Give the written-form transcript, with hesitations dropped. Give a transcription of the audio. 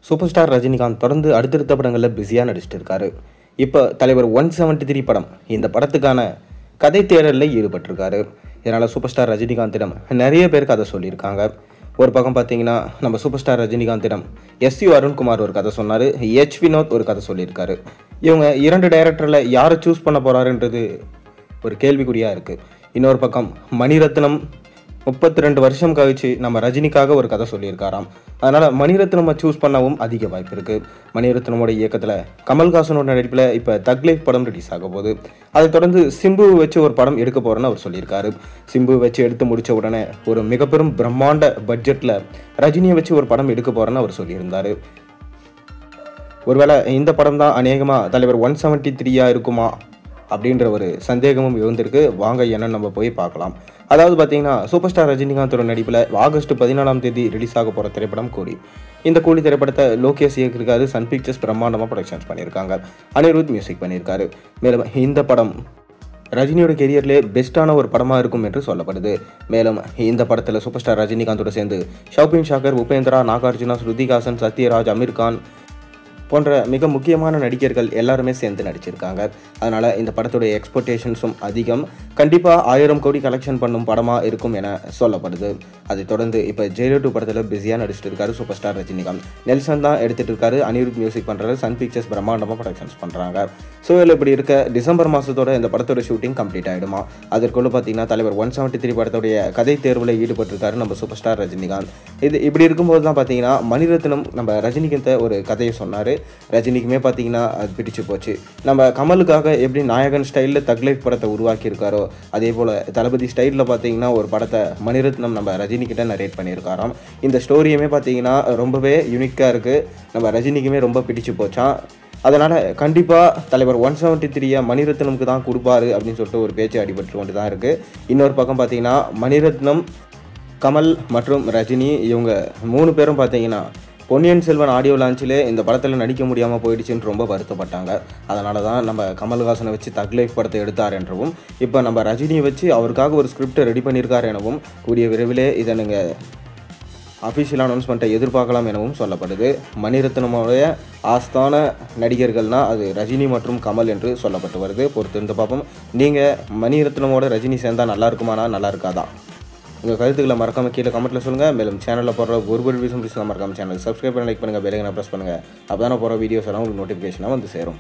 Super star Rajinikanth தொடர்ந்து அடுத்தடுத்த படங்களில் பிஸியாக நடிச்சிட்டு இருக்காரு. இப்போ தலைவர் 173 படம் இந்த படத்துக்கான கதை தேடலில் ஈடுபட்டிருக்காரு. இதனால் சூப்பர் ஸ்டார் ரஜினிகாந்திடம் நிறைய பேர் கதை சொல்லியிருக்காங்க. ஒரு பக்கம் பார்த்தீங்கன்னா நம்ம சூப்பர் ஸ்டார் ரஜினிகாந்திடம் எஸ்.யு. அருண்குமார் ஒரு கதை சொன்னார், எச். வினோத் ஒரு கதை சொல்லியிருக்காரு. இவங்க 2 டைரக்டரில் யாரை சூஸ் பண்ண போகிறாருன்றது ஒரு கேள்விக்குறியாக இருக்குது. இன்னொரு பக்கம் மணிரத்னம் 32 வருஷம் கழிச்சு நம்ம ரஜினிக்காக ஒரு கதை சொல்லியிருக்காராம். அதனால் மணிரத்னமை சூஸ் பண்ணவும் அதிக வாய்ப்பு இருக்குது. மணிரத்னமோட இயக்கத்தில் கமல்ஹாசனோட நடிப்பில் இப்போ தக் லைஃப் படம் ரிலீஸ் ஆக போகுது. அதை தொடர்ந்து சிம்புவை வச்சு ஒரு படம் எடுக்க போகிறேன்னு அவர் சொல்லியிருக்காரு. சிம்புவை வச்சு எடுத்து முடித்த உடனே ஒரு மிகப்பெரும் பிரம்மாண்ட பட்ஜெட்டில் ரஜினியை வச்சு ஒரு படம் எடுக்க போகிறேன்னு அவர் சொல்லியிருந்தார். ஒருவேளை இந்த படம் தான் அநேகமாக தலைவர் 173 இருக்குமா அப்படின்ற ஒரு சந்தேகமும் இருந்திருக்கு. வாங்க என்னன்னு நம்ம போய் பார்க்கலாம். அதாவது பார்த்தீங்கன்னா சூப்பர் ஸ்டார் ரஜினிகாந்தோட நடிப்பில் ஆகஸ்ட் 14ஆம் தேதி ரிலீஸ் ஆக போகிற திரைப்படம் கூலி. இந்த கூலி திரைப்படத்தை லோகேஷ் இயக்கியிருக்காரு. சன் பிக்சர்ஸ் பிரம்மாண்டமாக ப்ரொடக்ஷன்ஸ் பண்ணியிருக்காங்க. அனிருத் மியூசிக் பண்ணியிருக்காரு. மேலும் இந்த படம் ரஜினியோட கெரியர்லே பெஸ்ட்டான ஒரு படமாக இருக்கும் என்று சொல்லப்படுது. மேலும் இந்த படத்தில் சூப்பர் ஸ்டார் ரஜினிகாந்தோட சேர்ந்து ஷௌபின் ஷாக்கர், உபேந்திரா, நாகார்ஜுனா, ஸ்ருதிஹாசன், சத்யராஜ், அமீர் கான் போன்ற மிக முக்கியமான நடிகர்கள் எல்லாருமே சேர்ந்து நடிச்சிருக்காங்க. அதனால் இந்த படத்துடைய எக்ஸ்பெக்டேஷன்ஸும் அதிகம். கண்டிப்பாக 1000 கோடி கலெக்ஷன் பண்ணும் படமாக இருக்கும் என சொல்லப்படுது. அதை தொடர்ந்து இப்போ ஜெயிலர் 2 படத்தில் பிஸியாக நடிச்சிட்டு இருக்காரு சூப்பர் ஸ்டார் ரஜினிகாந்த். நெல்சன் தான் எடுத்துகிட்டு இருக்காரு. அனிருத் மியூசிக் பண்ணுறாரு. சன் பிக்சர்ஸ் பிரம்மாண்டமாக ப்ரொடக்ஷன்ஸ் பண்ணுறாங்க. ஸோ இதில் இப்படி இருக்க டிசம்பர் மாதத்தோட இந்த படத்தோட ஷூட்டிங் கம்ப்ளீட் ஆகிடுமா. அதற்குள்ளே பார்த்தீங்கன்னா தலைவர் 173 படத்துடைய கதை தேர்வில் ஈடுபட்டிருக்காரு நம்ம சூப்பர் ஸ்டார் ரஜினிகாந்த். இது இப்படி இருக்கும்போது தான் பார்த்தீங்கன்னா மணிரத்னம் நம்ம ரஜினிகாந்த் ஒரு கதையை சொன்னார். ரஜினிக்குமே பார்த்தீங்கன்னா அது பிடிச்சு போச்சு. நம்ம கமலுக்காக எப்படி நாயகன் ஸ்டைலில் தக் லைஃப் படத்தை உருவாக்கியிருக்காரோ அதே போல் தளபதி ஸ்டைலில் பார்த்தீங்கன்னா ஒரு படத்தை மணிரத்னம் நம்ம ரஜினிகிட்ட நரேட் பண்ணியிருக்காராம். இந்த ஸ்டோரியுமே பார்த்தீங்கன்னா ரொம்பவே யூனிக்காக இருக்குது. நம்ம ரஜினிக்குமே ரொம்ப பிடிச்சு போச்சான். அதனால் கண்டிப்பாக தலைவர் 173 மணிரத்னமுக்கு தான் கொடுப்பாரு அப்படின்னு சொல்லிட்டு ஒரு பேச்சு அடிபட்டு கொண்டு தான் இருக்குது. இன்னொரு பக்கம் பார்த்தீங்கன்னா மணிரத்னம், கமல் மற்றும் ரஜினி இவங்க 3 பேரும் பார்த்தீங்கன்னா பொன்னியின் செல்வன் ஆடியோ லான்ச்சிலே இந்த படத்தில் நடிக்க முடியாமல் போயிடுச்சுன்னு ரொம்ப வருத்தப்பட்டாங்க. அதனால தான் நம்ம கமல்ஹாசனை வச்சு தக் லைஃப் படத்தை எடுத்தார் என்றவும், இப்போ நம்ம ரஜினியை வச்சு அவருக்காக ஒரு ஸ்கிரிப்டை ரெடி பண்ணியிருக்கார் எனவும், கூடிய விரைவிலே இதை நீங்கள் அஃபிஷியல் அனௌன்ஸ்மெண்ட்டை எதிர்பார்க்கலாம் எனவும் சொல்லப்படுது. மணிரத்னமுடைய ஆஸ்தான நடிகர்கள்னால் அது ரஜினி மற்றும் கமல் என்று சொல்லப்பட்டு வருது. பொறுத்திருந்து பார்ப்போம். நீங்கள் மணிரத்னமோட ரஜினி சேர்ந்தால் நல்லா இருக்குமானா நல்லா இருக்காதா? உங்கள் கருத்துக்களை மறக்காமல் கீழே கமெண்ட்டில் சொல்லுங்கள். மேலும் சேனலில் போடுற ஒரு வீடியோஸும் மறக்காமல் சேனல் சப்ஸ்கிரைப் பண்ணி லைக் பண்ணுங்கள், பெல் ஐகானை ப்ரெஸ் பண்ணுங்கள். அப்போ தான் போகிற வீடியோஸ் எல்லாம் உங்களுக்கு நோட்டிஃபிகேஷனாக வந்து சேரும்.